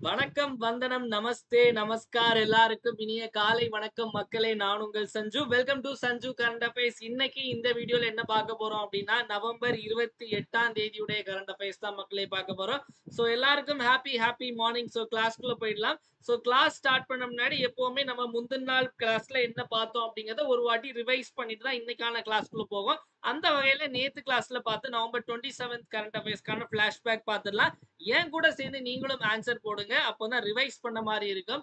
வணக்கம், வந்தனம், நமஸ்தே, நமஸ்கார் எல்லாருக்கும் இனிய காலை வணக்கம் மக்களே. நான் உங்கள் Sanju. Welcome to Sanju current affairs. இன்னைக்கு இந்த வீடியோல என்ன பார்க்க போறோம் அப்படின்னா, நவம்பர் 28ஆம் தேதியுடைய கரண்ட் அஃபேர்ஸ் தான் மக்களே பார்க்க போறோம். ஸோ எல்லாருக்கும் ஹாப்பி மார்னிங். ஸோ கிளாஸ்க்குள்ள போயிடலாம். ஸோ கிளாஸ் ஸ்டார்ட் பண்ண முன்னாடி எப்பவுமே நம்ம முந்தின நாள் கிளாஸ்ல என்ன பார்த்தோம் அப்படிங்கறத ஒரு வாட்டி ரிவைஸ் பண்ணிட்டு தான் இன்னைக்கான கிளாஸ்க்குள்ள போகும். அந்த வகையில நேத்து கிளாஸ்ல பார்த்து நவம்பர் 27 கரண்ட் அஃபேர்ஸ்க்கான பிளாஷ்பேக் பார்த்துடலாம். ஏன் கூட சேர்ந்து நீங்களும் ஆன்சர் போடுங்க. அப்போதான் ரிவைஸ் பண்ண மாதிரி இருக்கும்.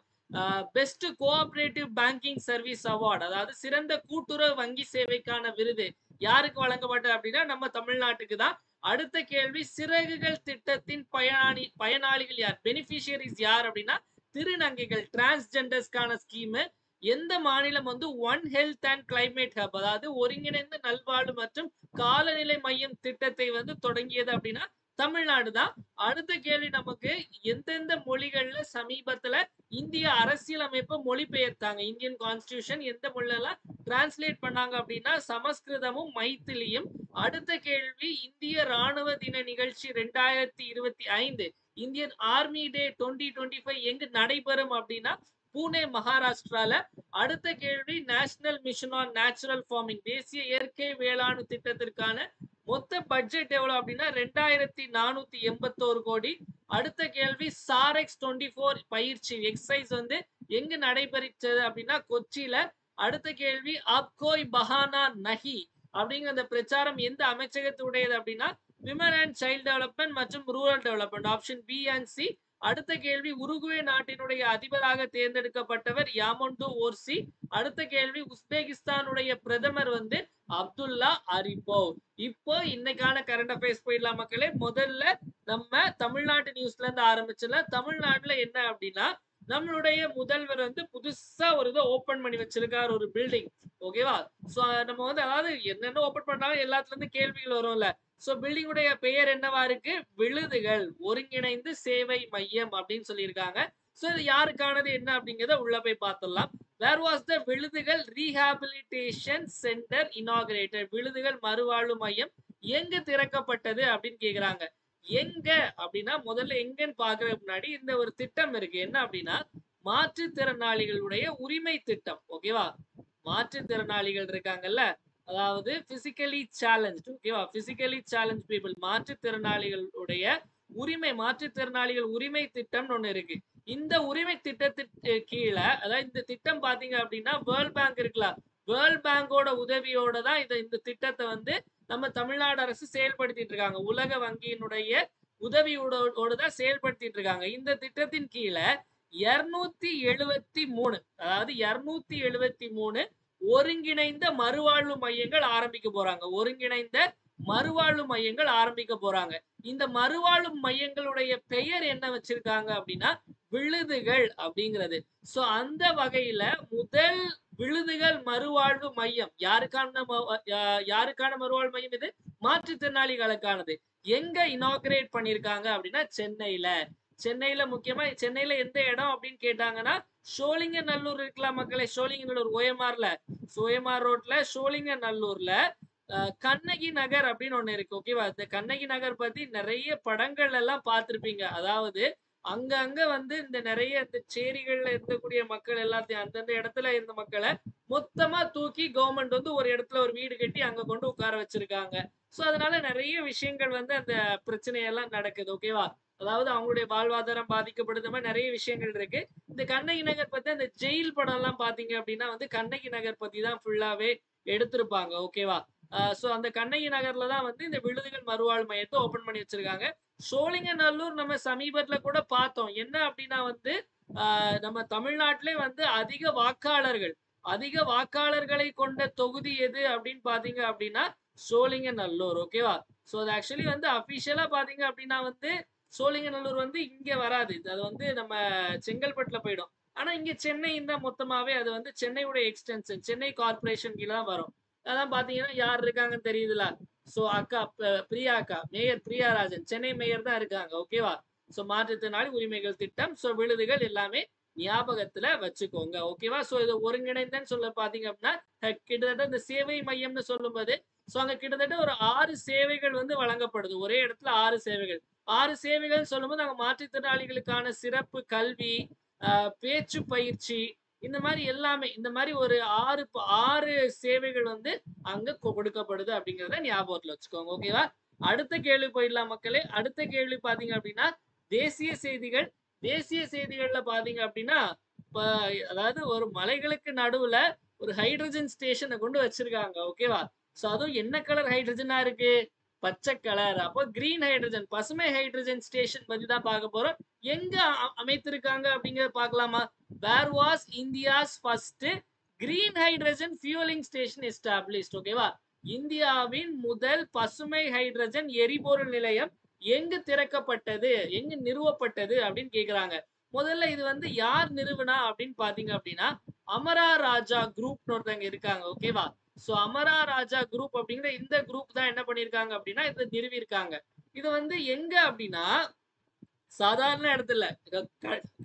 Best cooperative banking service award, அதாவது சிறந்த கூட்டுறவு வங்கி சேவைக்கான விருது யாருக்கு வழங்கப்பட்டது அப்படின்னா நம்ம தமிழ்நாட்டுக்கு தான். அடுத்த கேள்வி, சிறகுகள் திட்டத்தின் பயனாளிகள் யார், பெனிஃபிஷியரிஸ் யார் அப்படின்னா திருநங்கைகள், டிரான்ஸ்ஜெண்டர்ஸ்க்கான ஸ்கீம். எந்த மாநிலம் வந்து one health and climate hub, அதாவது ஒருங்கிணைந்த நல்வாழ்வு மற்றும் காலநிலை மையம் திட்டத்தை வந்து தொடங்கியது அப்படின்னா தமிழ்நாடு தான். அடுத்த கேள்வி நமக்கு, எந்தெந்த மொழிகள்ல சமீபத்துல இந்திய அரசியலமைப்பை மொழிபெயர்த்தாங்க, இந்தியன் கான்ஸ்டிடியூஷன் எந்த மொழியெல்லாம் டிரான்ஸ்லேட் பண்ணாங்க அப்படின்னா சமஸ்கிருதமும் மைத்திலியும். அடுத்த கேள்வி, இந்திய ராணுவ தின நிகழ்ச்சி 2025 இந்தியன் ஆர்மி டே 2025 எங்கு நடைபெறும் அப்படின்னா பூனே, மகாராஷ்டிரால. அடுத்த கேள்வி, national mission on natural farming, தேசிய இயற்கை வேளாண் திட்டத்திற்கான மொத்த பட்ஜெட் எவ்வளவு அப்படின்னா 2481 கோடி. அடுத்த கேள்வி, சாரெக்ஸ் 24 பயிற்சி எக்ஸசைஸ் வந்து எங்கு நடைபெற்றது அப்படின்னா கொச்சியில. அடுத்த கேள்வி, அப்கோய் பஹானா நஹி அப்படிங்கிற அந்த பிரச்சாரம் எந்த அமைச்சகத்துடையது அப்படின்னா விமன் அண்ட் சைல்ட் டெவலப்மெண்ட் மற்றும் rural development, option B and C. அடுத்த கேள்வி, உருகுவே நாட்டினுடைய அதிபராக தேர்ந்தெடுக்கப்பட்டவர் யாமோண்டோ ஓர்சி. அடுத்த கேள்வி, உஸ்பெகிஸ்தானுடைய பிரதமர் வந்து அப்துல்லா அரிப்போவ். இப்போ இன்னைக்கான கரண்ட் அஃபேர்ஸ் போயிடலாம் மக்களே. முதல்ல நம்ம தமிழ்நாட்டு நியூஸ்ல இருந்து ஆரம்பிச்சுல. தமிழ்நாட்டுல என்ன அப்படின்னா நம்மளுடைய முதல்வர் வந்து புதுசா ஒரு இதை ஓபன் பண்ணி வச்சிருக்காரு, ஒரு பில்டிங். ஓகேவா? சோ நம்ம வந்து அதாவது என்னென்ன ஓபன் பண்ணாலும் எல்லாத்துல இருந்து கேள்விகள் வரும்ல. சோ பில்டிங்குடைய பெயர் என்னவா இருக்கு? விழுதுகள் ஒருங்கிணைந்து சேவை மையம் அப்படின்னு சொல்லியிருக்காங்க. சோ இது யாருக்கானது என்ன அப்படிங்கறத உள்ள போய் பார்த்துடலாம். Where was the விழுதுகள் ரீஹாபிலிட்டேஷன் சென்டர் இனாகிரேட்டட், விழுதுகள் மறுவாழ்வு மையம் எங்க திறக்கப்பட்டது அப்படின்னு கேக்குறாங்க. எங்க அப்படின்னா முதல்ல எங்கன்னு பாக்குறதுக்கு முன்னாடி இந்த ஒரு திட்டம் இருக்கு. என்ன அப்படின்னா மாற்றுத்திறனாளிகளுடைய உரிமை திட்டம். ஓகேவா? மாற்றுத்திறனாளிகள் இருக்காங்கல்ல, அதாவது பிசிக்கலி சேலஞ்ச். ஓகேவா? பிசிக்கலி சேலஞ்ச் பீப்புள், மாற்றுத்திறனாளிகளுடைய உரிமை, மாற்றுத்திறனாளிகள் உரிமை திட்டம் ஒண்ணு இருக்கு. இந்த உரிமை திட்டத்திற்கு கீழே, அதாவது இந்த திட்டம் பாத்தீங்க அப்படின்னா வேர்ல்ட் பேங்க் இருக்கலாம், வேர்ல்ட் பேங்கோட உதவியோட தான் இந்த திட்டத்தை வந்து நம்ம தமிழ்நாடு அரசு செயல்படுத்திட்டு இருக்காங்க. உலக வங்கியினுடைய உதவியோட தான் செயல்படுத்திட்டு இருக்காங்க. இந்த திட்டத்தின் கீழே 273, அதாவது 273 ஒருங்கிணைந்த மறுவாழ்வு மையங்கள் ஆரம்பிக்க போறாங்க. ஒருங்கிணைந்த மறுவாழ்வு மையங்கள் ஆரம்பிக்க போறாங்க. இந்த மறுவாழ்வு மையங்களுடைய பெயர் என்ன வச்சிருக்காங்க அப்படின்னா விழுதுகள் அப்படிங்கிறது. சோ அந்த வகையில முதல் விழுதுகள் மறுவாழ்வு மையம் யாருக்கான மறுவாழ்வு மையம் இது? மாற்றுத்திறனாளிகளுக்கானது. எங்க இனாகிரேட் பண்ணிருக்காங்க அப்படின்னா சென்னையில. சென்னையில முக்கியமா சென்னையில எந்த இடம் அப்படின்னு கேட்டாங்கன்னா சோழிங்கநல்லூர் இருக்கலாம் மக்களே. சோழிங்கநல்லூர் ஓஎம்ஆர் ரோட்ல சோழிங்கநல்லூர்ல கண்ணகி நகர் அப்படின்னு ஒண்ணு இருக்கு. ஓகேவா? இந்த கண்ணகி நகர் பத்தி நிறைய படங்கள் எல்லாம் பார்த்திருப்பீங்க. அதாவது அங்க வந்து இந்த நிறைய இந்த சேரிகள்ல இருக்கக்கூடிய மக்கள் எல்லாத்தையும், அந்தந்த இடத்துல இருந்த மக்களை மொத்தமா தூக்கி கவர்மெண்ட் வந்து ஒரு இடத்துல ஒரு வீடு கட்டி அங்க கொண்டு உட்கார வச்சிருக்காங்க. சோ அதனால நிறைய விஷயங்கள் வந்து அந்த பிரச்சனையெல்லாம் நடக்குது. ஓகேவா? அதாவது அவங்களுடைய வாழ்வாதாரம் பாதிக்கப்படுது, மாதிரி நிறைய விஷயங்கள் இருக்கு. இந்த கண்ணகி நகர் பத்தி அந்த ஜெயில் படம் எல்லாம் பாத்தீங்க அப்படின்னா வந்து கண்ணகி நகர் பத்தி தான் ஃபுல்லாவே எடுத்திருப்பாங்க. ஓகேவா? சோ அந்த கண்ணகி நகர்ல தான் வந்து இந்த விழுதுகள் மறுவாழ்வு மையத்தை ஓபன் பண்ணி வச்சிருக்காங்க. சோழிங்கநல்லூர் நம்ம சமீபத்துல கூட பார்த்தோம். என்ன அப்படின்னா வந்து நம்ம தமிழ்நாட்டிலே வந்து அதிக வாக்காளர்களை கொண்ட தொகுதி எது அப்படின்னு பாத்தீங்க அப்படின்னா சோழிங்கநல்லூர். ஓகேவா? சோ அது ஆக்சுவலி வந்து அபிஷியலா பாத்தீங்க அப்படின்னா வந்து சோழிங்கநல்லூர் வந்து இங்க வராது, அது வந்து நம்ம செங்கல்பட்டுல போயிடும். ஆனா இங்க சென்னை தான் மொத்தமாவே, அது வந்து சென்னையுடைய எக்ஸ்டென்ஷன், சென்னை கார்பரேஷன் கீழே தான் வரும். அதான் பாத்தீங்கன்னா யார் இருக்காங்கன்னு தெரியுதுல. சோ அக்கா பிரியா அக்கா, மேயர் பிரியாராஜன், சென்னை மேயர் தான் இருக்காங்க. ஓகேவா? சோ மாற்றுத்திறனாளி உரிமைகள் திட்டம், சோ விழுதுகள் எல்லாமே ஞாபகத்துல வச்சுக்கோங்க. ஓகேவா? சோ இது ஒருங்கிணைந்தன்னு சொல்ல பாத்தீங்க அப்படின்னா கிட்டத்தட்ட இந்த சேவை மையம்னு சொல்லும் போது சோ அங்க கிட்டத்தட்ட ஒரு 6 சேவைகள் வந்து வழங்கப்படுது. ஒரே இடத்துல 6 சேவைகள். 6 சேவைகள் சொல்லும்போது நாங்க மாற்றுத்திறனாளிகளுக்கான சிறப்பு கல்வி, பேச்சு பயிற்சி இந்த மாரி எல்லாமே இந்த மாரி ஒரு 6 சேவைகள் வந்து அங்க கொடுக்கப்படுது அப்படிங்கிறத ஞாபகத்துல வச்சுக்கோங்க. ஓகேவா? அடுத்த கேள்வி போயிடலாம் மக்களே. அடுத்த கேள்வி பார்த்தீங்க அப்படின்னா, தேசிய செய்திகள். தேசிய செய்திகள்ல பார்த்தீங்க அப்படின்னா, இப்ப அதாவது ஒரு மலைகளுக்கு நடுவுல ஒரு ஹைட்ரஜன் ஸ்டேஷன கொண்டு வச்சிருக்காங்க. ஓகேவா? சோ அதுவும் என்ன கலர் ஹைட்ரஜனா இருக்கு? பச்சை கலர். அப்போ கிரீன் ஹைட்ரஜன், பசுமை ஹைட்ரஜன் ஸ்டேஷன் பத்தி தான் பார்க்க போறோம். எங்க அமைத்திருக்காங்க அப்படிங்கறத பார்க்கலாமா? Where was India's first green hydrogen fueling station established. ஓகேவா? இந்தியாவின் முதல் பசுமை ஹைட்ரஜன் எரிபொருள் நிலையம் எங்கு திறக்கப்பட்டது, எங்கு நிறுவப்பட்டது அப்படின்னு கேக்குறாங்க. முதல்ல இது வந்து யார் நிறுவனா அப்படின்னு பாத்தீங்க அப்படின்னா, அமரா ராஜா குரூப் ஒருத்தவங்க இருக்காங்க. ஓகேவா? சோ அமரா ராஜா குரூப் அப்படிங்கிற இந்த குரூப் தான் என்ன பண்ணிருக்காங்க அப்படின்னா இதை நிறுவி இருக்காங்க. இது வந்து எங்க அப்படின்னா சாதாரண இடத்துல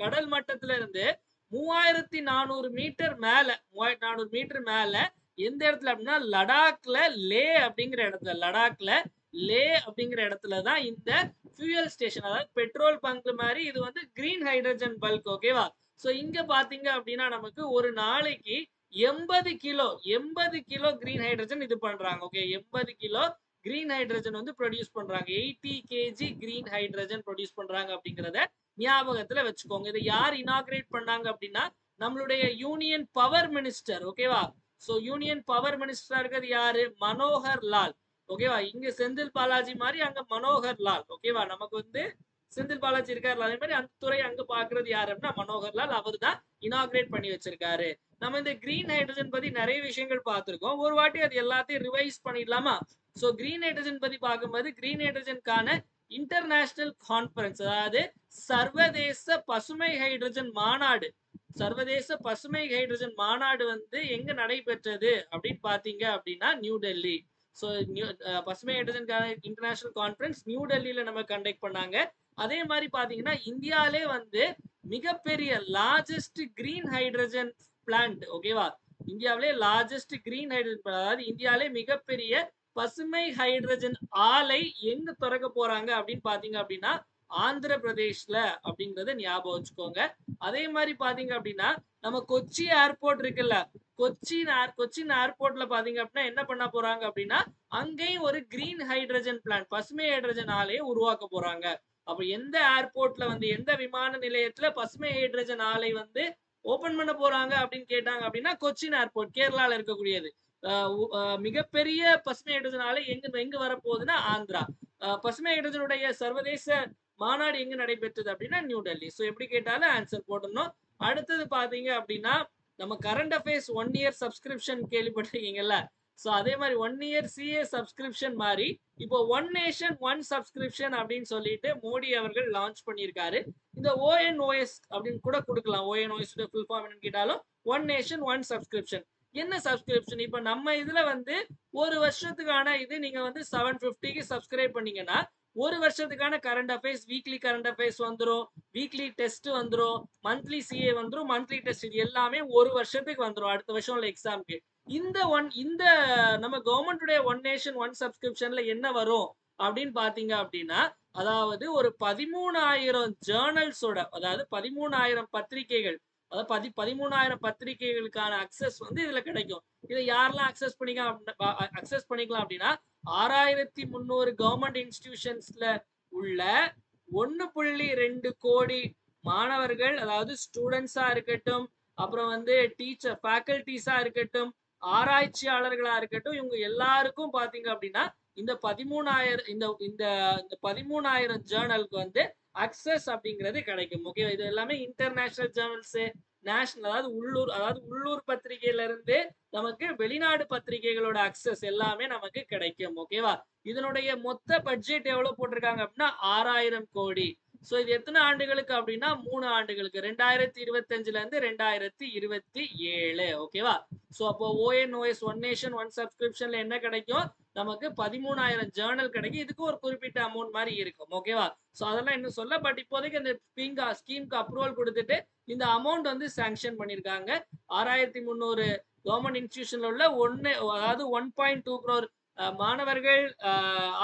கடல் மட்டத்துல இருந்து 3400 மீட்டர் மேல 3400 மீட்டர் மேல எந்த இடத்துல அப்படின்னா லடாக்ல லே அப்படிங்கிற இடத்துல லே அப்படிங்கிற இடத்துலதான் இந்த ஃபியூயல் ஸ்டேஷன், அதாவது பெட்ரோல் பங்க் மாதிரி இது வந்து கிரீன் ஹைட்ரஜன் பல்க். ஓகேவா? சோ இங்க பாத்தீங்க அப்படின்னா நமக்கு ஒரு நாளைக்கு 80 கிலோ கிரீன் ஹைட்ரஜன் இது பண்றாங்க. ஓகே, 80 கிலோ கிரீன் ஹைட்ரஜன் வந்து ப்ரொடியூஸ் பண்றாங்க. 80 கேஜி கிரீன் ஹைட்ரஜன் ப்ரொடியூஸ் பண்றாங்க அப்படிங்கறத ஞாபகத்துல வச்சுக்கோங்க. இதை யார் இனாகிரேட் பண்ணாங்க அப்படின்னா நம்மளுடைய யூனியன் பவர் மினிஸ்டர். ஓகேவா? சோ யூனியன் பவர் மினிஸ்டரா இருக்கிறது யாரு? மனோகர் லால். ஓகேவா? இங்க செந்தில் பாலாஜி மாதிரி அங்க மனோகர் லால். ஓகேவா? நமக்கு வந்து செந்தில் பாலாஜி இருக்காரு, அதே மாதிரி அந்த துறை அங்க பாக்குறது யாரு அப்படின்னா மனோகர் லால். அவர் தான் இனாகிரேட் பண்ணி வச்சிருக்காரு. நம்ம இந்த கிரீன் ஹைட்ரஜன் பத்தி நிறைய விஷயங்கள் பார்த்திருக்கோம். ஒரு வாட்டி அது எல்லாத்தையும் ரிவைஸ் பண்ணிடலாமா? சோ கிரீன் ஹைட்ரஜன் பத்தி பார்க்கும்போது கிரீன் ஹைட்ரஜனுக்கான இன்டர்நேஷனல் கான்பரன்ஸ், அதாவது சர்வதேச பசுமை ஹைட்ரஜன் மாநாடு, சர்வதேச பசுமை ஹைட்ரஜன் மாநாடு வந்து எங்க நடைபெற்றது அப்படின்னு பாத்தீங்க அப்படின்னா நியூ டெல்லி. ஸோ பசுமை ஹைட்ரஜனுக்கான இன்டர்நேஷனல் கான்பரன்ஸ் நியூ டெல்லியில நம்ம கண்டக்ட் பண்ணாங்க. அதே மாதிரி பாத்தீங்கன்னா இந்தியாலே வந்து மிகப்பெரிய லார்ஜஸ்ட் கிரீன் ஹைட்ரஜன் பிளான்ட். ஓகேவா? இந்தியாவிலே லார்ஜஸ்ட் கிரீன் ஹைட்ரஜன், அதாவது இந்தியாவிலே மிகப்பெரிய பசுமை ஹைட்ரஜன் ஆலை எங்க திறக்க போறாங்க அப்படின்னு பாத்தீங்க அப்படின்னா ஆந்திர பிரதேஷ்ல அப்படிங்கறத ஞாபகம் வச்சுக்கோங்க. அதே மாதிரி பாத்தீங்க அப்படின்னா நம்ம கொச்சி ஏர்போர்ட் இருக்குல்ல, கொச்சின் ஏர்போர்ட்ல பாத்தீங்க அப்படின்னா என்ன பண்ண போறாங்க அப்படின்னா அங்கேயும் ஒரு கிரீன் ஹைட்ரஜன் பிளான்ட், பசுமை ஹைட்ரஜன் ஆலையை உருவாக்க போறாங்க. அப்ப எந்த ஏர்போர்ட்ல வந்து எந்த விமான நிலையத்துல பசுமை ஹைட்ரஜன் ஆலை வந்து ஓபன் பண்ண போறாங்க அப்படின்னு கேட்டாங்க அப்படின்னா கொச்சின் ஏர்போர்ட், கேரளால இருக்கக்கூடியது. மிகப்பெரிய பசுமை ஹைட்ரஜன் ஆலை எங்க வரப்போகுதுன்னா ஆந்திரா. பசுமை ஹைட்ரஜனுடைய சர்வதேச மாநாடு எங்க நடைபெற்றது அப்படின்னா நியூ டெல்லி. சோ எப்படி கேட்டாலும் ஆன்சர் போடணும். அடுத்தது பாத்தீங்க அப்படின்னா நம்ம கரண்ட் அஃபேர்ஸ் 1 இயர் சப்ஸ்கிரிப்ஷன் கேள்விப்பட்டிருக்கீங்கல்ல. சோ அதே மாதிரி 1 இயர் சிஏ சப்ஸ்கிரிப்ஷன் மாதிரி இப்போ ஒன் நேஷன் ஒன் சப்ஸ்கிரிப்ஷன் அப்படின்னு சொல்லிட்டு மோடி அவர்கள் லான்ச் பண்ணியிருக்காரு. இந்த ONOS அப்படின்னு கூட கொடுக்கலாம். ONOS ஃபுல் ஃபார்ம் என்னன்னு கேட்டாலும் ஒன் நேஷன் ஒன் சப்ஸ்கிரிப்ஷன். என்ன சப்ஸ்கிரிப்ஷன்? இப்ப நம்ம இதுல வந்து ஒரு வருஷத்துக்கான இது நீங்க வந்து 750க்கு சப்ஸ்கிரைப் பண்ணீங்கன்னா ஒரு வருஷத்துக்கான current affairs, weekly current affairs வந்துடும், வீக்லி டெஸ்ட் வந்துடும், மந்த்லி சிஏ வந்துடும், மந்த்லி டெஸ்ட், இது எல்லாமே ஒரு வருஷத்துக்கு வந்துடும் அடுத்த வருஷம் உள்ள எக்ஸாம்க்கு. இந்த நம்ம கவர்மெண்ட் ஒன் நேஷன் ஒன் சப்ஸ்கிரிப்ஷன்ல என்ன வரும் அப்படின்னு பாத்தீங்க அப்படின்னா அதாவது ஒரு 13,000 ஜேர்னல்ஸோட, அதாவது 13,000 பத்திரிகைகள், அதாவது 13,000 பத்திரிகைகளுக்கான அக்சஸ் வந்து இதுல கிடைக்கும். இதை யாரெல்லாம் அக்சஸ் பண்ணிக்கலாம் அப்படின்னா 6,300 கவர்மெண்ட் இன்ஸ்டிடியூஷன்ஸ்ல உள்ள 1.2 கோடி மாணவர்கள், அதாவது ஸ்டூடெண்ட்ஸா இருக்கட்டும், அப்புறம் வந்து டீச்சர் ஃபேக்கல்டிஸா இருக்கட்டும், ஆராய்ச்சியாளர்களா இருக்கட்டும், இவங்க எல்லாருக்கும் பாத்தீங்க அப்படின்னா இந்த 13,000 இந்த இந்த 13,000 ஜேர்னலுக்கு வந்து அக்சஸ் அப்படிங்கிறது கிடைக்கும். ஓகே, இது எல்லாமே இன்டர்நேஷனல் ஜேர்னல்ஸ், நேஷனல், அதாவது உள்ளூர் பத்திரிகையில இருந்து நமக்கு வெளிநாடு பத்திரிகைகளோட அக்சஸ் எல்லாமே நமக்கு கிடைக்கும். ஓகேவா? இதனுடைய மொத்த பட்ஜெட் எவ்வளவு போட்டிருக்காங்க அப்படின்னா 6,000 கோடி. சோ இது எத்தனை ஆண்டுகளுக்கு அப்படின்னா 3 ஆண்டுகளுக்கு, 2025ல இருந்து 2027. ஓகேவா? சோ அப்போ ONOS ஒன் நேஷன் ஒன் சப்ஸ்கிரிப்ஷன்ல என்ன கிடைக்கும்? நமக்கு 13,000 ஜேர்னல் கிடைக்கும். இதுக்கு ஒரு குறிப்பிட்ட அமௌண்ட் மாதிரி இருக்கும். ஓகேவா? சோ அதெல்லாம் இன்னும் சொல்ல, பட் இப்போதைக்கு இந்த ஸ்கீம்க்கு அப்ரூவல் கொடுத்துட்டு இந்த அமௌண்ட் வந்து சாங்ஷன் பண்ணிருக்காங்க. 6,300 கவர்மெண்ட் இன்ஸ்டிடியூஷன்ல உள்ள அதாவது 1.2 crore மாணவர்கள்,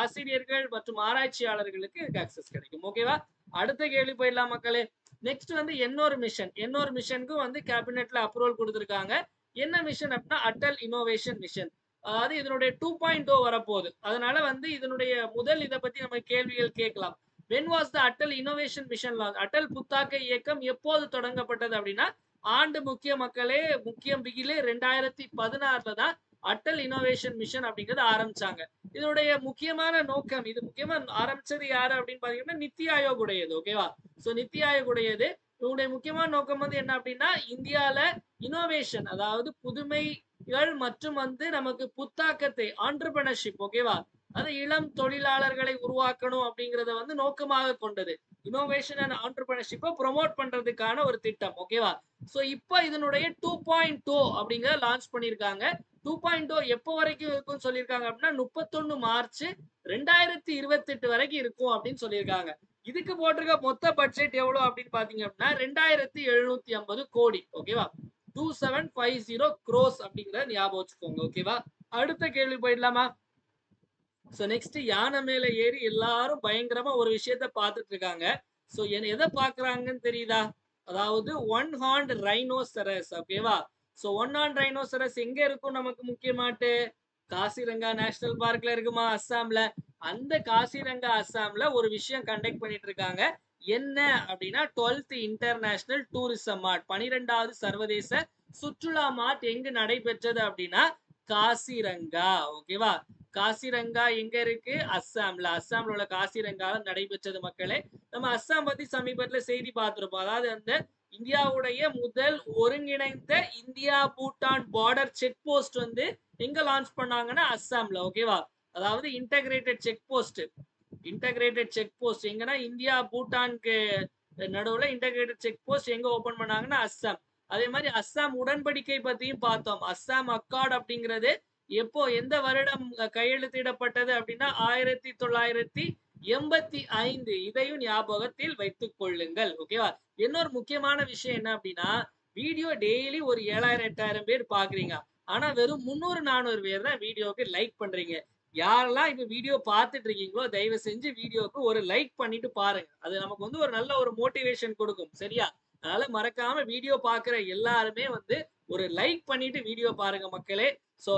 ஆசிரியர்கள் மற்றும் ஆராய்ச்சியாளர்களுக்கு இதுக்கு அக்சஸ் கிடைக்கும். ஓகேவா? அடுத்த கேள்வி போயிடலாம் மக்களே. நெக்ஸ்ட் வந்து எண்ணூர் மிஷனுக்கும் வந்து கேபினெட்ல அப்ரூவல் கொடுத்திருக்காங்க. என்ன மிஷன் அப்படின்னா அட்டல் இன்னோவேஷன் மிஷன். அதாவது இதனுடைய 2.0 வரப்போகுது. அதனால வந்து இதனுடைய முதல் இதை பத்தி நம்ம கேள்விகள் கேட்கலாம். When was the Atal innovation mission launch? Atal புத்தாக்க இயக்கம் எப்போது தொடங்கப்பட்டது அப்படின்னா ஆண்டு முக்கிய மக்களே முக்கியம் பிகிலே 2016 தான் அட்டல் இன்னோவேஷன் மிஷன் அப்படிங்கறது ஆரம்பிச்சாங்க. இதனுடைய முக்கியமான நோக்கம், இது முக்கியமா ஆரம்பிச்சது யாரு அப்படின்னு பாத்தீங்கன்னா நித்தி ஆயோக் உடையது. ஓகேவா? சோ நித்தி ஆயோக் உடையது. இவங்களுடைய முக்கியமான நோக்கம் வந்து என்ன அப்படின்னா இந்தியால இனோவேஷன், அதாவது புதுமைகள் மற்றும் வந்து நமக்கு புத்தாக்கத்தை, ஆண்டர்பிரினர்ஷிப், ஓகேவா, அது இளம் தொழிலாளர்களை உருவாக்கணும் அப்படிங்கறத வந்து நோக்கமாக கொண்டது. இனோவேஷன் அண்ட் ஆண்டர்பிரினர்ஷிப்பை ப்ரொமோட் பண்றதுக்கான ஒரு திட்டம். ஓகேவா? சோ இப்போ இதனுடைய 2.0 அப்படிங்கறத லான்ச் பண்ணிருக்காங்க. 2.0 எப்போ வரைக்கும் இருக்கும்னு சொல்லியிருக்காங்க அப்படின்னா 31 மார்ச் 2028 வரைக்கும் இருக்கும் அப்படின்னு சொல்லியிருக்காங்க. இதுக்கு போட்டிருக்க மொத்த பட்ஜெட் எவ்வளவு அப்படின்னு பாத்தீங்க அப்படின்னா 2750 கோடி. ஓகேவா? 2750 crores அப்படிங்கறத ஞாபகம் வச்சுக்கோங்க. ஓகேவா? அடுத்த கேள்வி போயிடலாமா? சோ நெக்ஸ்ட் யானை மேல ஏறி எல்லாரும் பயங்கரமா ஒரு விஷயத்த பார்த்துட்டு இருக்காங்க. சோ எதை பாக்குறாங்கன்னு தெரியுதா? அதாவது ஒன் ஹார்ன்ட் ரைனோசரஸ். ஓகேவா? சோ ஒன் ஹார்ன்ட் ரைனோசரஸ் எங்க இருக்கும் நமக்கு முக்கியமாட்டு? காசிரங்கா நேஷனல் பார்க்ல இருக்குமா, அஸ்ஸாம்ல. அந்த காசிரங்கா அஸ்ஸாம்ல ஒரு விஷயம் கண்டக்ட் பண்ணிட்டு இருக்காங்க. என்ன அப்படின்னா 12th இன்டர்நேஷனல் டூரிசம் மார்ட், 12வது சர்வதேச சுற்றுலா மார்ட் எங்கு நடைபெற்றது அப்படின்னா காசிரங்கா. ஓகேவா? காசிரங்கா எங்க இருக்கு? அஸ்ஸாம்ல. அஸ்ஸாம்ல உள்ள காசிரங்கால நடைபெற்றது மக்களே. நம்ம அஸ்ஸாம் பத்தி சமீபத்துல செய்தி பார்த்திருப்போம். அதாவது அந்த இந்தியாவுடைய முதல் ஒருங்கிணைந்த India Bhutan border check post வந்து எங்க லான்ச் பண்ணாங்கன்னா அஸ்ஸாம்ல. ஓகேவா? அதாவது integrated check post. Integrated check post எங்கன்னா இந்தியா பூட்டானுக்கு நடுவுல இன்டகிரேட்டட் செக் போஸ்ட் எங்க ஓபன் பண்ணாங்கன்னா அஸ்ஸாம். அதே மாதிரி அஸ்ஸாம் உடன்படிக்கை பத்தியும் பார்த்தோம். அஸ்ஸாம் அக்கார்ட் அப்படிங்கிறது எப்போ, எந்த வருடம் கையெழுத்திடப்பட்டது அப்படின்னா 1985. இதையும் ஞாபகத்தில் வைத்துக் கொள்ளுங்கள். ஓகேவா? இன்னொரு முக்கியமான விஷயம் என்ன அப்படின்னா வீடியோ டெய்லி ஒரு 7000 8000 பேர் பாக்குறீங்க. ஆனா வெறும் 300 400 பேர் தான் வீடியோக்கு லைக் பண்றீங்க. யாரெல்லாம் இப்ப வீடியோ பார்த்துட்டு இருக்கீங்களோ தயவு செஞ்சு வீடியோக்கு ஒரு லைக் பண்ணிட்டு பாருங்க. அது நமக்கு வந்து ஒரு நல்ல ஒரு மோட்டிவேஷன் கொடுக்கும். சரியா? அதனால மறக்காம வீடியோ பாக்குற எல்லாருமே வந்து ஒரு லைக் பண்ணிட்டு வீடியோ பாருங்க மக்களே. சோ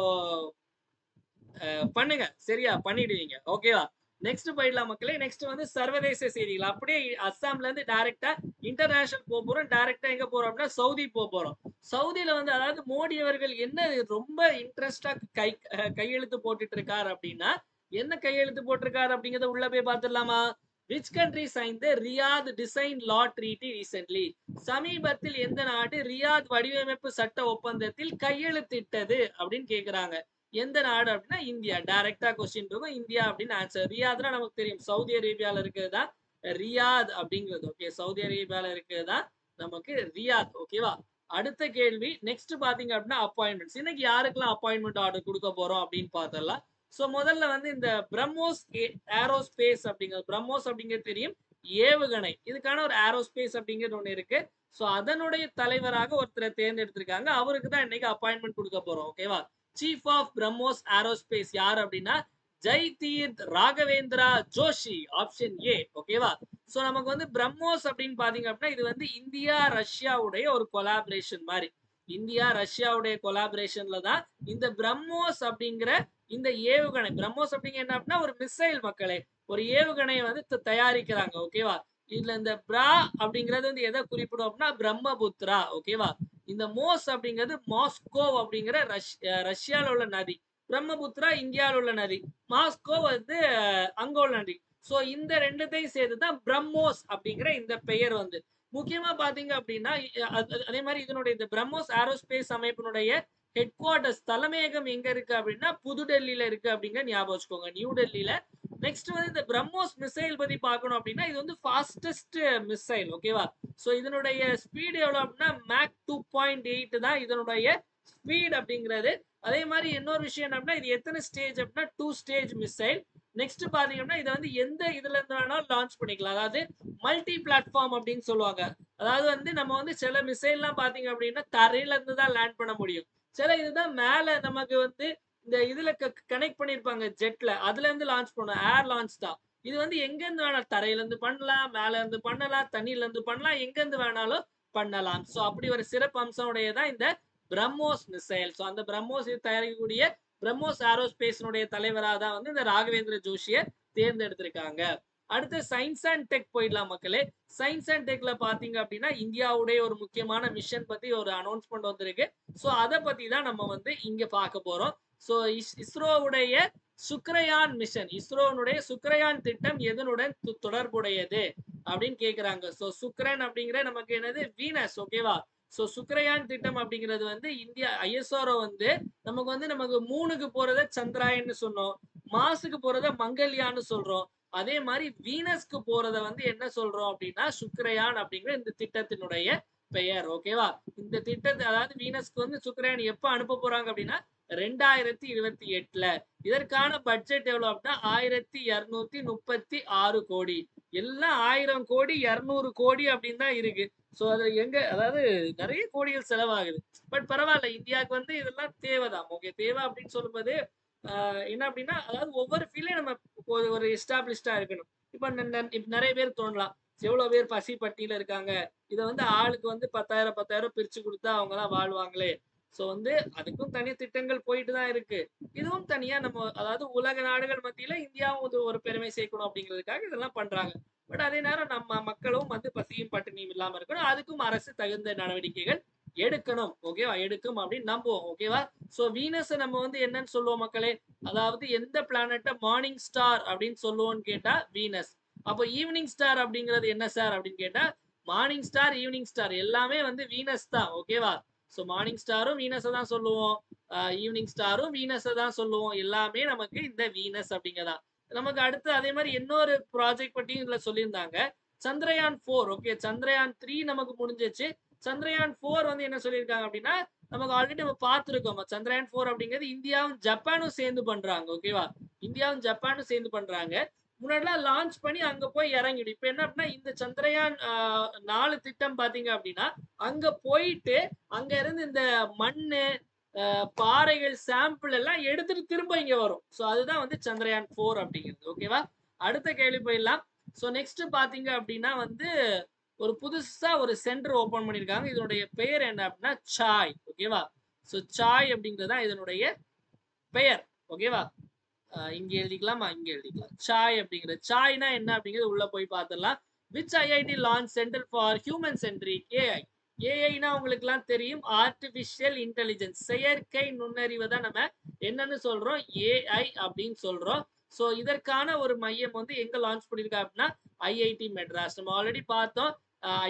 பண்ணுங்க. சரியா? பண்ணிடுவீங்க. ஓகேவா? நெக்ஸ்ட் போயிடலாம் மக்களே. நெக்ஸ்ட் வந்து சர்வதேச செய்திகள். அப்படியே அஸ்ஸாம்ல இருந்து டைரக்டா இன்டர்நேஷனல் போறோம். டைரக்டா எங்க போறோம் அப்படின்னா சவுதி போறோம். சவுதியில வந்து அதாவது மோடி அவர்கள் என்ன ரொம்ப இன்ட்ரெஸ்டா கையெழுத்து போட்டுட்டு இருக்காரு அப்படின்னா என்ன கையெழுத்து போட்டிருக்காரு அப்படிங்கறத உள்ள போய் பார்த்துடலாமா? Which country sign the Riyadh design law treaty recently? சமீபத்தில் எந்த நாடு ரியாத் வடிவமைப்பு சட்ட ஒப்பந்தத்தில் கையெழுத்திட்டது அப்படின்னு கேக்குறாங்க. எந்த நாடு அப்படின்னா இந்தியா. டைரக்டா கொஸ்டின் இருக்கும். இந்தியா அப்படின்னு ஆன்சர். ரியாத்னா நமக்கு தெரியும் சவுதி அரேபியால இருக்கிறதா ரியாத் அப்படிங்கிறது. ஓகே, சவுதி அரேபியால இருக்கிறதா நமக்கு ரியாத். ஓகேவா? அடுத்த கேள்வி. நெக்ஸ்ட் பாத்தீங்க அப்படின்னா அப்பாயின்மெண்ட்ஸ். இன்னைக்கு யாருக்கெல்லாம் அப்பாயின்மெண்ட் ஆர்டர் கொடுக்க போறோம் அப்படின்னு பார்த்தலாம். சோ முதல்ல வந்து இந்த பிரம்மோஸ் ஏரோஸ்பேஸ் அப்படிங்கிறது, பிரம்மோஸ் அப்படிங்கிறது தெரியும், ஏவுகணை. இதுக்கான ஒரு ஏரோஸ்பேஸ் அப்படிங்கிறது ஒண்ணு இருக்கு. சோ அதனுடைய தலைவராக ஒருத்தரை தேர்ந்தெடுத்திருக்காங்க. அவருக்கு தான் இன்னைக்கு அப்பாயின்மெண்ட் கொடுக்க போறோம். ஓகேவா? சீஃப் ஆஃப் பிரம்மோஸ் ஏரோஸ்பேஸ் யார் அப்படின்னா ஜெய்தீர்த் ராகவேந்திரா ஜோஷி. Option A. ஓகேவா? சோ நமக்கு வந்து பிரம்மோஸ் அப்படின்னு பாத்தீங்க அப்படின்னா இது வந்து இந்தியா ரஷ்யாவுடைய ஒரு கொலாபரேஷன் மாதிரி. இந்தியா ரஷ்யாவுடைய கொலாபரேஷன்ல தான் இந்த பிரம்மோஸ் அப்படிங்கிற இந்த ஏவுகணை. பிரம்மோஸ் அப்படிங்கிற என்ன அப்படின்னா ஒரு மிசைல் மக்களே. ஒரு ஏவுகணையை வந்து தயாரிக்கிறாங்க. ஓகேவா? இதுல இந்த பிரா அப்படிங்கிறது வந்து எதை குறிப்பிடும் அப்படின்னா பிரம்மபுத்திரா. ஓகேவா? இந்த மோஸ் அப்படிங்கிறது மாஸ்கோ அப்படிங்கிற ரஷ்யால உள்ள நதி. பிரம்மபுத்திரா இந்தியாவில் உள்ள நதி. மாஸ்கோ வந்து அங்க உள்ள நதி. சோ இந்த ரெண்டுத்தையும் சேர்த்துதான் பிரம்மோஸ் அப்படிங்கிற இந்த பெயர் வந்து. முக்கியமா பாத்தீங்க அப்படின்னா அதே மாதிரி இதனுடைய இந்த பிரம்மோஸ் ஏரோஸ்பேஸ் அமைப்பினுடைய ஹெட் குவார்டர்ஸ் தலைமையகம் எங்க இருக்கு அப்படின்னா புதுடெல்லியில இருக்கு அப்படிங்கிற ஞாபகம் வச்சுக்கோங்க, நியூ டெல்லியில. நெக்ஸ்ட் வந்து இந்த பிரம்மோஸ் மிசைல் பத்தி பார்க்கணும் அப்படின்னா இது வந்து ஃபாஸ்டஸ்ட் மிசைல். ஓகேவா? சோ இதனுடைய ஸ்பீட் எவ்வளவு அப்படின்னா மேக் 2.8 தான் இதனுடைய ஸ்பீட் அப்படிங்கிறது. அதே மாதிரி இன்னொரு விஷயம் என்ன அப்படின்னா இது எத்தனை ஸ்டேஜ் அப்படின்னா 2 ஸ்டேஜ் மிசைல். நெக்ஸ்ட் பாத்தீங்கன்னா இதை வந்து எந்த இதுல இருந்து வேணாலும் லான்ச் பண்ணிக்கலாம். அதாவது மல்டி பிளாட்ஃபார்ம் அப்படின்னு சொல்லுவாங்க. அதாவது வந்து நம்ம வந்து சில மிசைல் எல்லாம் பாத்தீங்க அப்படின்னா தரையில இருந்து தான் லேண்ட் பண்ண முடியும். சில இதுதான் மேல நமக்கு வந்து இந்த இதுல கனெக்ட் பண்ணிருப்பாங்க ஜெட்ல. அதுல இருந்து லான்ச் பண்ணுவோம். ஏர் லான்ச் தான். இது வந்து எங்க இருந்து வேணாலும் தரையில இருந்து பண்ணலாம், மேல இருந்து பண்ணலாம், தண்ணியில இருந்து பண்ணலாம், எங்க இருந்து வேணாலும் பண்ணலாம். சோ அப்படி ஒரு சிறப்பு அம்சம் உடையதான் இந்த பிரம்மோஸ் மிசைல். சோ அந்த பிரம்மோஸ் தயாரிக்கக்கூடிய பிரம்மோஸ் ஏரோஸ்பேஸினுடைய தலைவரா தான் வந்து இந்த ராகவேந்திர ஜோஷிய தேர்ந்தெடுத்திருக்காங்க. அடுத்து சயின்ஸ் அண்ட் டெக் போயிடலாம் மக்களே. சயின்ஸ் அண்ட் டெக்ல பாத்தீங்க அப்படின்னா இந்தியாவுடைய ஒரு முக்கியமான மிஷன் பத்தி ஒரு அனௌன்ஸ்மெண்ட் வந்திருக்கு. சோ அதை பத்தி தான் நம்ம வந்து இங்க பார்க்க போறோம். சோ இஸ்ரோவுடைய சுக்ரயான் மிஷன், இஸ்ரோனுடைய சுக்ரயான் திட்டம் எதனுடன் தொடர்புடையது அப்படின்னு கேக்குறாங்க. சோ சுக்ரன் அப்படிங்கிற நமக்கு என்னது வீனஸ், ஓகேவா. சோ சுக்ரயான் திட்டம் அப்படிங்கிறது வந்து இந்தியா ஐஎஸ்ஆர்ஓ வந்து நமக்கு மூணுக்கு போறத சந்திராயன்னு சொன்னோம், மாசுக்கு போறத மங்கல்யான்னு சொல்றோம். அதே மாதிரி வீனஸ்க்கு போறத வந்து என்ன சொல்றோம் அப்படின்னா சுக்ரயான் அப்படிங்கிற இந்த திட்டத்தினுடைய பெயர், ஓகேவா. இந்த திட்டத்தை அதாவது வீனஸ்க்கு வந்து சுக்ரயான் எப்ப அனுப்ப போறாங்க அப்படின்னா 2028ல. இதற்கான பட்ஜெட் எவ்வளவு அப்படின்னா 1236 கோடி. எல்லாம் 1000 கோடி 200 கோடி அப்படின்னு தான் இருக்கு. சோ அதுல எங்க அதாவது நிறைய கோடிகள் செலவாகுது. பட் பரவாயில்ல, இந்தியாவுக்கு வந்து இதெல்லாம் தேவைதான். ஓகே, தேவை அப்படின்னு சொல்லும்போது என்ன அப்படின்னா அதாவது ஒவ்வொரு ஃபீல்ட்லயும் நம்ம ஒரு எஸ்டாப்ளிஷ்டா இருக்கணும். இப்ப நிறைய பேர் தோணலாம், எவ்வளவு பேர் பசி பட்டியல இருக்காங்க, இதை வந்து ஆளுக்கு வந்து 10,000 பிரிச்சு கொடுத்தா அவங்க எல்லாம் வாழ்வாங்களே. சோ வந்து அதுக்கும் தனி திட்டங்கள் போயிட்டு தான் இருக்கு. இதுவும் தனியா நம்ம அதாவது உலக நாடுகள் மத்தியில இந்தியாவும் ஒரு பெருமை சேர்க்கணும் அப்படிங்கிறதுக்காக இதெல்லாம் பண்றாங்க. பட் அதே நேரம் நம்ம மக்களும் வந்து பசியும் பட்டினியும் இல்லாம இருக்கணும். அதுக்கும் அரசு தகுந்த நடவடிக்கைகள் எடுக்கணும், ஓகேவா, எடுக்கும் அப்படின்னு நம்புவோம், ஓகேவா. சோ வீனஸ் நம்ம வந்து என்னன்னு சொல்லுவோம் மக்களே, அதாவது எந்த பிளானட்ட மார்னிங் ஸ்டார் அப்படின்னு சொல்லுவோம்னு கேட்டா வீனஸ். அப்போ ஈவினிங் ஸ்டார் அப்படிங்கிறது என்ன சார் அப்படின்னு கேட்டா மார்னிங் ஸ்டார் ஈவினிங் ஸ்டார் எல்லாமே வந்து வீனஸ் தான், ஓகேவா. சோ மார்னிங் ஸ்டாரும் வீனஸை தான் சொல்லுவோம், ஈவினிங் ஸ்டாரும் வீனஸை தான் சொல்லுவோம். எல்லாமே நமக்கு இந்த வீனஸ் அப்படிங்கதான். நமக்கு அடுத்து அதே மாதிரி இன்னொரு ப்ராஜெக்ட் பற்றியும் இதுல சொல்லியிருந்தாங்க, சந்திரயான் 4. ஓகே, சந்திரயான் 3 நமக்கு முடிஞ்சிச்சு. சந்திரயான் 4 வந்து என்ன சொல்லியிருக்காங்க அப்படின்னா நமக்கு ஆல்ரெடி நம்ம பார்த்துருக்கோம். சந்திரயான் 4 அப்படிங்கிறது இந்தியாவும் ஜப்பானும் சேர்ந்து பண்றாங்க, ஓகேவா. இந்தியாவும் ஜப்பானும் சேர்ந்து பண்றாங்க. முன்னாடிலாம் லான்ச் பண்ணி அங்க போய் இறங்கிடும். இப்ப என்ன அப்படின்னா இந்த சந்திரயான் 4 திட்டம் பாத்தீங்க அப்படின்னா அங்க போயிட்டு அங்க இருந்து இந்த மண்ணு பாறைகள் சாம்பிள் எல்லாம் எடுத்துட்டு திரும்ப இங்க வரும். சோ அதுதான் வந்து சந்திரயான் 4 அப்படிங்கிறது, ஓகேவா. அடுத்த கேள்வி போயிடலாம். சோ நெக்ஸ்ட் பாத்தீங்க அப்படின்னா வந்து ஒரு புதுசா ஒரு சென்டர் ஓபன் பண்ணிருக்காங்க. இதனுடைய பெயர் என்ன அப்படின்னா சாய், ஓகேவா. சோ சாய் அப்படிங்கறதுதான் இதனுடைய பெயர், ஓகேவா. இங்க எழுதிக்கலாமா, இங்க எழுதிக்கலாம். சாய் அப்படிங்கிறது, சாய்னா என்ன அப்படிங்கிறது உள்ள போய் பார்த்துடலாம். Which IIT launch centre for human centric AI. ஏஐனா உங்களுக்கு எல்லாம் தெரியும், ஆர்டிபிஷியல் இன்டெலிஜென்ஸ், செயற்கை நுண்ணறிவை தான் நம்ம என்னன்னு சொல்றோம், ஏஐ அப்படின்னு சொல்றோம். சோ இதற்கான ஒரு மையம் வந்து எங்க லான்ச் பண்ணிருக்கா அப்படின்னா ஐஐடி மெட்ராஸ். நம்ம ஆல்ரெடி பார்த்தோம்,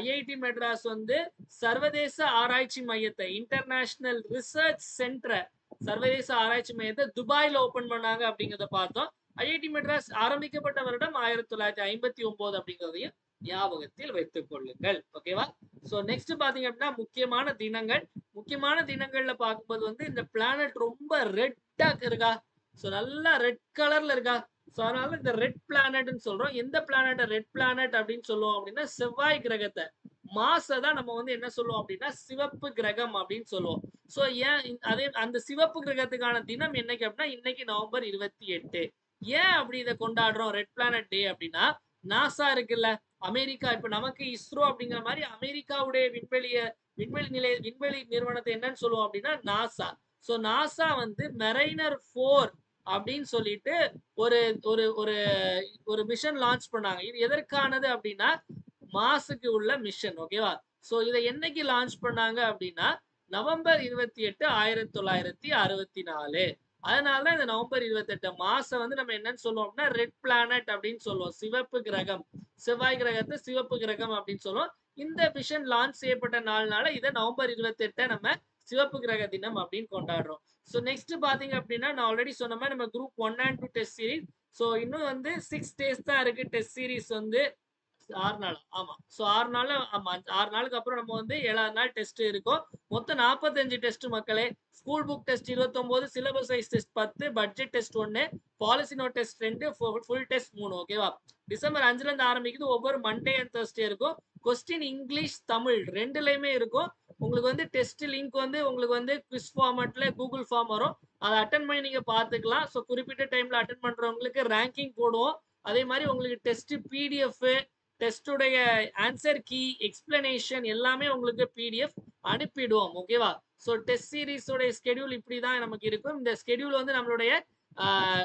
ஐஐடி மெட்ராஸ் வந்து சர்வதேச ஆராய்ச்சி மையத்தை, இன்டர்நேஷனல் ரிசர்ச் சென்டர், சர்வதேச ஆராய்ச்சி மையத்தை துபாயில ஓபன் பண்ணாங்க அப்படிங்கறத பார்த்தோம். ஐஐடி மெட்ராஸ் ஆரம்பிக்கப்பட்ட வருடம் 1959 அப்படிங்கிறதையும் ஞாபகத்தில் வைத்துக் கொள்ளுங்கள், ஓகேவா. சோ நெக்ஸ்ட் பாத்தீங்க அப்படின்னா முக்கியமான தினங்கள். முக்கியமான தினங்கள்ல பார்க்கும்போது வந்து இந்த பிளானட் ரொம்ப ரெட்டா இருக்கா, சோ நல்லா ரெட் கலர்ல இருக்கா. சோ அதனால இந்த ரெட் பிளானட்னு சொல்றோம். எந்த பிளானட் ரெட் பிளானட் அப்படின்னு சொல்லுவோம் அப்படின்னா செவ்வாய் கிரகத்தை, மாசை தான் நம்ம வந்து என்ன சொல்லுவோம் அப்படின்னா சிவப்பு கிரகம் அப்படின்னு சொல்லுவோம். சோ ஏன் அதே அந்த சிவப்பு கிரகத்துக்கான தினம் என்னைக்கு அப்படின்னா இன்னைக்கு நவம்பர் 28. ஏன் அப்படி இதை கொண்டாடுறோம் ரெட் பிளானட் டே அப்படின்னா, நாசா இருக்குல்ல அமெரிக்கா, இப்ப நமக்கு இஸ்ரோ அப்படிங்கிற மாதிரி அமெரிக்காவுடைய விண்வெளி நிறுவனத்தை என்னன்னு சொல்லுவோம் அப்படின்னா நாசா. சோ நாசா வந்து மெரைனர் 4 அப்படின்னு சொல்லிட்டு ஒரு ஒரு ஒரு ஒரு மிஷன் லான்ச் பண்ணாங்க. இது எதற்கானது அப்படின்னா மாசுக்கு உள்ள மிஷன், ஓகேவா. சோ இதை என்னைக்கு லான்ச் பண்ணாங்க அப்படின்னா நவம்பர் 28 1964. அதனாலதான் இந்த நவம்பர் 28 மாசம் வந்து நம்ம என்னன்னு சொல்லுவோம் அப்படின்னா ரெட் பிளானட் அப்படின்னு சொல்லுவோம், சிவப்பு கிரகம். செவ்வாய் கிரகத்தை சிவப்பு கிரகம் அப்படின்னு சொல்லுவோம். இந்த மிஷன் லான்ச் செய்யப்பட்ட நாள்னால இதை நவம்பர் 28 நம்ம சிவப்பு கிரக தினம் அப்படின்னு கொண்டாடுறோம். சோ நெக்ஸ்ட் பாத்தீங்க அப்படின்னா நான் ஆல்ரெடி சொன்ன மாதிரி நம்ம group 1 and 2 test series. So இன்னும் வந்து 6 days தான் இருக்கு டெஸ்ட் சீரிஸ் வந்து. 6 நாள், ஆமா. சோ 6 நாள், ஆமா 6 நாளுக்கு அப்புறம் நம்ம வந்து 7வது நாள் டெஸ்ட் இருக்கும். மொத்தம் 45 டெஸ்ட் மக்களே. School book test 29, syllabus wise test 10, budget test 1, policy note test 2, full test 3, ஓகேவா. டிசம்பர் 5ல இருந்து ஆரம்பிக்குது. ஒவ்வொரு மண்டே அண்ட் தர்ஸ்டே இருக்கும். கொஸ்டின் இங்கிலீஷ் தமிழ் ரெண்டுலயுமே இருக்கும். உங்களுக்கு வந்து டெஸ்ட் லிங்க் வந்து உங்களுக்கு வந்து குவிஸ் ஃபார்மட்ல கூகுள் ஃபார்ம் வரும். அதை அட்டன் பண்ணி நீங்க பாத்துக்கலாம். ஸோ குறிப்பிட்ட டைம்ல அட்டன் பண்றவங்களுக்கு ரேங்கிங் போடுவோம். அதே மாதிரி உங்களுக்கு டெஸ்ட் பிடிஎஃப், டெஸ்டுடைய ஆன்சர் கீ, எக்ஸ்பிளனேஷன் எல்லாமே உங்களுக்கு பிடிஎஃப் அனுப்பிடுவோம். ஓகேவா? ஸோ டெஸ்ட் சீரிஸோட ஸ்கெடியூல் இப்படிதான் நமக்கு இருக்கும். இந்த ஸ்கெடியூல் வந்து நம்மளுடைய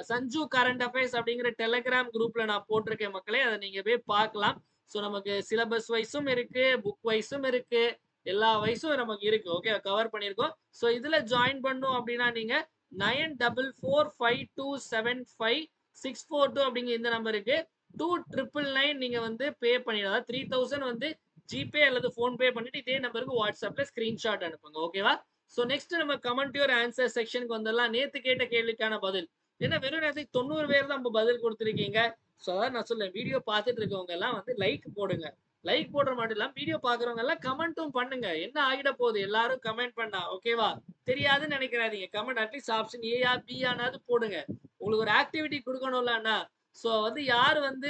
சஞ்சு கரண்ட் அஃபேர்ஸ் அப்படிங்கிற டெலிகிராம் குரூப்ல நான் போட்டிருக்கேன் மக்களே. அதை நீங்க போய் பார்க்கலாம். ஸோ நமக்கு சிலபஸ் வைஸும் இருக்கு, புக் வைஸும் இருக்கு, எல்லா வயசும் நமக்கு இருக்கு. ஓகே, கவர் பண்ணியிருக்கோம். ஸோ இதுல ஜாயின் பண்ணும் அப்படின்னா நீங்க 9445275642 அப்படிங்கிற இந்த நம்பருக்கு 2999 நீங்க வந்து பே பண்ணிடுங்க. 3000 வந்து ஜிபே அல்லது போன்பே பண்ணிட்டு இதே நம்பருக்கு வாட்ஸ்அப்ல ஸ்கிரீன்ஷாட் அனுப்புங்க. ஓகேவா? ஸோ நெக்ஸ்ட் நம்ம கமெண்ட் யுவர் ஆன்சர் செக்ஷனுக்கு வந்துடலாம். நேத்து கேட்ட கேள்விக்கான பதில் என்ன, வெறும் நேரத்துக்கு 90 பேர் தான் நம்ம பதில் கொடுத்துருக்கீங்க. ஸோ அதான் நான் சொல்லேன், வீடியோ பார்த்துட்டு இருக்கவங்க எல்லாம் வந்து லைக் போடுங்க. லைக் போடுற மட்டும் இல்லாம வீடியோ பாக்குறவங்க எல்லாம் கமெண்ட்டும் பண்ணுங்க. என்ன ஆகிட போகுது எல்லாரும் கமெண்ட் பண்ணா? ஓகேவா? தெரியாதுன்னு நினைக்கிறாதீங்க. கமெண்ட் அட்லீஸ்ட் ஆப்ஷன் ஏயா பியானாவது போடுங்க. உங்களுக்கு ஒரு ஆக்டிவிட்டி கொடுக்கணும்லண்ணா. சோ வந்து யார் வந்து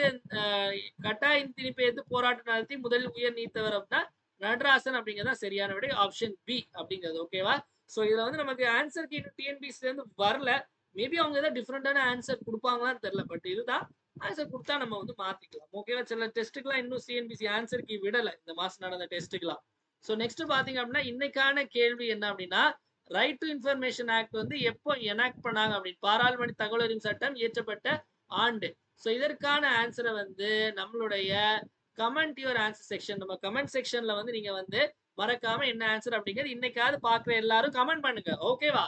கட்டாய திணிப்பை எதிர்த்து போராட்டம் நடத்தி முதலில் உயர் நீத்தவர் அப்படின்னா நடராசன் அப்படிங்கிறதா சரியான விட, ஆப்ஷன் பி அப்படிங்கிறது. ஓகேவா? சோ இதுல வந்து நமக்கு ஆன்சர் கீ டிஎன்பிசில இருந்து வரல. மேபி அவங்க ஏதாவது டிஃப்ரெண்டான ஆன்சர் கொடுப்பாங்களான்னு தெரியல. பட் இதுதான் ஆன்சர் கொடுத்தா நம்ம வந்து மாத்திக்கலாம். ஓகேவா? சில டெஸ்ட்டுக்குலாம் இன்னும் சிஎன்பிசி ஆன்சர் கீ விடல இந்த மாசம் நடந்த டெஸ்ட்டுக்குலாம். ஸோ நெக்ஸ்ட் பாத்தீங்க அப்படின்னா இன்னைக்கான கேள்வி என்ன அப்படின்னா, ரைட் டு இன்ஃபர்மேஷன் ஆக்ட் வந்து எப்போ எனாக்ட் பண்ணாங்க அப்படின்னு, பாராளுமன்ற தகவல் அறியும் சட்டம் இயற்றப்பட்ட ஆண்டு. ஸோ இதற்கான ஆன்சரை வந்து நம்மளுடைய கமெண்ட் யுவர் ஆன்சர் செக்ஷன், நம்ம கமெண்ட் செக்ஷன்ல வந்து நீங்க வந்து மறக்காம என்ன ஆன்சர் அப்படிங்கிறது இன்னைக்காவது பாக்குற எல்லாரும் கமெண்ட் பண்ணுங்க. ஓகேவா?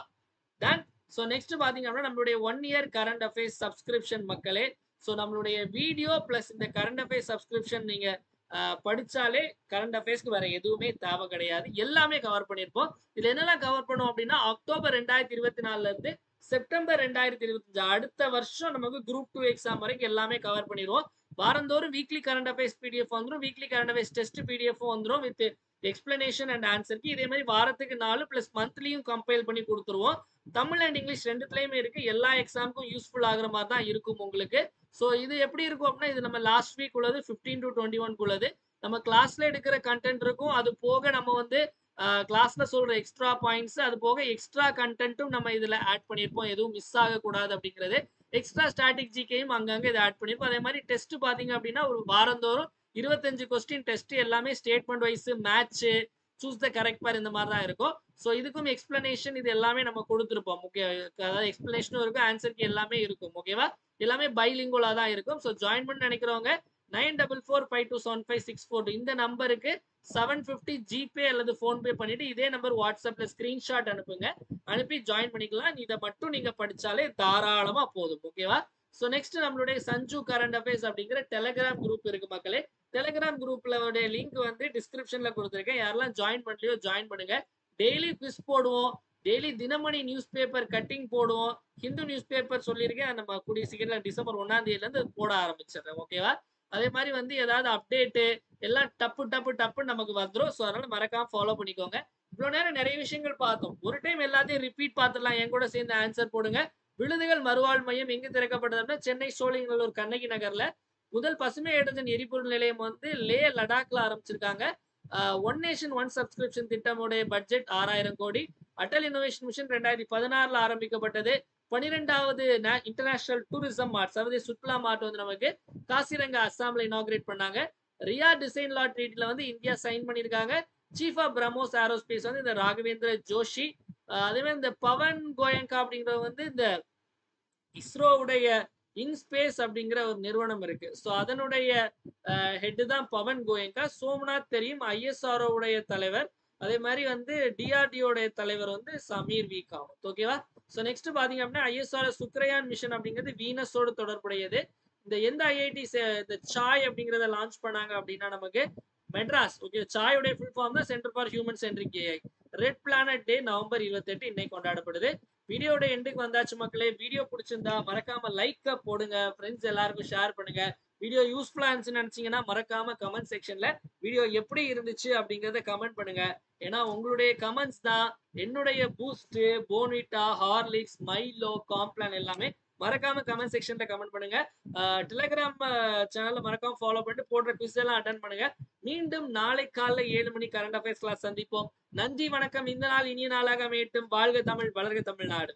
டன். ஸோ நெக்ஸ்ட் பாத்தீங்க அப்படின்னா நம்மளுடைய 1 இயர் கரண்ட் அஃபேர்ஸ் சப்ஸ்கிரிப்ஷன் மக்களே. ஸோ நம்மளுடைய வீடியோ பிளஸ் இந்த கரண்ட் அஃபேர்ஸ் சப்ஸ்கிரிப்ஷன் நீங்க படிச்சாலே கரண்ட் அஃபேர்ஸ்க்கு வேற எதுவுமே தேவை கிடையாது. எல்லாமே கவர் பண்ணியிருப்போம். இதுல என்னெல்லாம் கவர் பண்ணுவோம் அப்படின்னா, அக்டோபர் 2024 இருந்து செப்டம்பர் 2025 அடுத்த வருஷம் நமக்கு குரூப் 2 எக்ஸாம் வரைக்கும் எல்லாமே கவர் பண்ணிடுவோம். வாரந்தோறும் வீக்லி கரண்ட் அஃபேர்ஸ் பிடிஎஃப் வந்துடும், weekly current affairs test PDF வந்துடும் வித் எக்ஸ்பிளனேஷன் அண்ட் ஆன்சருக்கு. இதே மாதிரி வாரத்துக்கு 4 பிளஸ் மந்த்லியும் கம்பைல் பண்ணி கொடுத்துருவோம். தமிழ் அண்ட் இங்கிலீஷ் ரெண்டுத்துலயுமே இருக்கு. எல்லா எக்ஸாமுக்கும் யூஸ்ஃபுல் ஆகுற மாதிரி தான் இருக்கும் உங்களுக்கு. ஸோ இது எப்படி இருக்கும் அப்படின்னா, இது நம்ம லாஸ்ட் வீக் உள்ளது 15 to 21 உள்ளது. நம்ம கிளாஸ்ல எடுக்கிற கண்டென்ட் இருக்கும். அது போக நம்ம வந்து கிளாஸ்ல சொல்ற எக்ஸ்ட்ரா பாயிண்ட்ஸ், அது போக எக்ஸ்ட்ரா கண்டென்ட்டும் நம்ம இதுல ஆட் பண்ணியிருப்போம். எதுவும் மிஸ் ஆகக்கூடாது அப்படிங்கிறது. எக்ஸ்ட்ரா ஸ்டாட்டிக் ஜிகேயும் அங்கங்க இதை ஆட் பண்ணியிருப்போம். அதே மாதிரி டெஸ்ட் பாத்தீங்க அப்படின்னா ஒரு வாரந்தோறும் 25 கொஸ்டின் டெஸ்ட், எல்லாமே statement wise, match, choose the correct பார் இந்த மாதிரி தான் இருக்கும். ஸோ இதுக்கும் எக்ஸ்பிளனேஷன் இது எல்லாமே நம்ம கொடுத்துருப்போம். ஓகே, அதாவது எக்ஸ்பிளனேஷனும் இருக்கும், ஆன்சருக்கு எல்லாமே இருக்கும். ஓகேவா? எல்லாமே பைலிங்குலா தான் இருக்கும். ஸோ ஜாயின் பண்ண நினைக்கிறவங்க 9445275642 இந்த நம்பருக்கு 750 ஜிபே அல்லது போன்பே பண்ணிட்டு இதே நம்பர் வாட்ஸ்அப்ல ஸ்கிரீன்ஷாட் அனுப்புங்க. அனுப்பி ஜாயின் பண்ணிக்கலாம். இதை மட்டும் நீங்க படிச்சாலே தாராளமா போதும். ஓகேவா? ஸோ நெக்ஸ்ட் நம்மளுடைய சஞ்சு கரண்ட் அஃபேர்ஸ் அப்படிங்கிற டெலிகிராம் குரூப் இருக்கு மக்களே. டெலிகிராம் குரூப்ல லிங்க் வந்து டிஸ்கிரிப்ஷன்ல கொடுத்துருக்கேன். யாரெல்லாம் ஜாயின் பண்ணலையோ ஜாயின் பண்ணுங்க. டெய்லி குவிஸ் போடுவோம். Daily Dinamani news paper cutting போடுவோம். ஹிந்து நியூஸ் பேப்பர் சொல்லியிருக்கேன், நம்ம கூடிய சீக்கிரம் டிசம்பர் 1ஆம் தேதியில இருந்து போட ஆரம்பிச்சிடுறேன். ஓகேவா? அதே மாதிரி வந்து ஏதாவது அப்டேட்டு எல்லாம் டப்பு நமக்கு வந்துடும். ஸோ அதனால மறக்காம ஃபாலோ பண்ணிக்கோங்க. இவ்வளவு நேரம் நிறைய விஷயங்கள் பார்த்தோம். ஒரு டைம் எல்லாத்தையும் ரிப்பீட் பார்த்துடலாம். என் கூட சேர்ந்து ஆன்சர் போடுங்க. விழுதுகள் மறுவாழ் மையம் எங்கு திறக்கப்பட்டதுன்னா சென்னை சோழிங்கநல்லூர் கண்ணகி நகர்ல. முதல் பசுமை ஹைட்ரஜன் எரிபொருள் நிலையம் வந்து லே லடாக்ல ஆரம்பிச்சிருக்காங்க. ஒன் நேஷன் ஒன் சப்ஸ்கிரிப்ஷன் திட்டமுடைய பட்ஜெட் 6000 கோடி. அட்டல் இன்னோவேஷன் மிஷன் 2016 ஆரம்பிக்கப்பட்டது. 12வது இன்டர்நேஷனல் டூரிசம் மார்ட், சர்வதேச சுற்றுலா மார்ட் வந்து நமக்கு காசிரங்கா அஸ்ஸாம்ல இனாகிரேட் பண்ணாங்க. ரியா டிசைன் லா ட்ரீட்ல வந்து இந்தியா சைன் பண்ணிருக்காங்க. சீஃப் ஆஃப் பிரம்மோஸ் ஏரோஸ்பேஸ் வந்து இந்த ராகவேந்திர ஜோஷி. அதே மாதிரி இந்த பவன் கோயங்கா அப்படிங்கிறது வந்து இந்த இஸ்ரோவுடைய இன்ஸ்பேஸ் அப்படிங்கிற ஒரு நிறுவனம் இருக்கு. ஸோ அதனுடைய ஹெட் தான் பவன் கோயங்கா. சோம்நாத் தெரியும், ஐஎஸ்ஆர்ஓ உடைய தலைவர். அதே மாதிரி வந்து டிஆர்டிஓடைய தலைவர் வந்து சமீர் வி காமத். ஓகேவா? ஸோ நெக்ஸ்ட் பாத்தீங்க அப்படின்னா ஐஎஸ்ஆர் சுக்ரயான் மிஷன் அப்படிங்கிறது வீனஸோடு தொடர்புடையது. இந்த எந்த ஐஐடி இந்த சாய் அப்படிங்கிறத லான்ச் பண்ணாங்க அப்படின்னா நமக்கு மெட்ராஸ். ஓகே, சாயோடைய ஃபுல் ஃபார்ம் தான் centre for human centric AI. Red planet day November 28 இன்னைக்கு கொண்டாடப்படுது. வீடியோட எண்டுக்கு வந்தாச்சு மக்களே. வீடியோ பிடிச்சிருந்தா மறக்காம லைக் போடுங்க, ஃப்ரெண்ட்ஸ் எல்லாருக்கும் ஷேர் பண்ணுங்க. வீடியோ யூஸ்ஃபுல்லா இருந்துச்சுன்னு நினைச்சீங்கன்னா மறக்காம கமெண்ட் செக்ஷன்ல வீடியோ எப்படி இருந்துச்சு அப்படிங்கறத கமெண்ட் பண்ணுங்க. ஏன்னா உங்களுடைய கமெண்ட்ஸ் தான் என்னுடைய boost, Bournvita, Horlicks, Milo, Complan எல்லாமே. மறக்காம கமெண்ட் செக்ஷன்ல கமெண்ட் பண்ணுங்க. டெலிகிராம் சேனல்ல மறக்காம ஃபாலோ பண்ணிட்டு போடுற குவிஸ் எல்லாம் அட்டன் பண்ணுங்க. மீண்டும் நாளை காலைல 7 மணி கரண்ட் அஃபேர்ஸ் கிளாஸ் சந்திப்போம். நன்றி, வணக்கம். இந்த நாள் இனிய நாளாக அமையட்டும். வாழ்க தமிழ், வளர்க தமிழ்நாடு.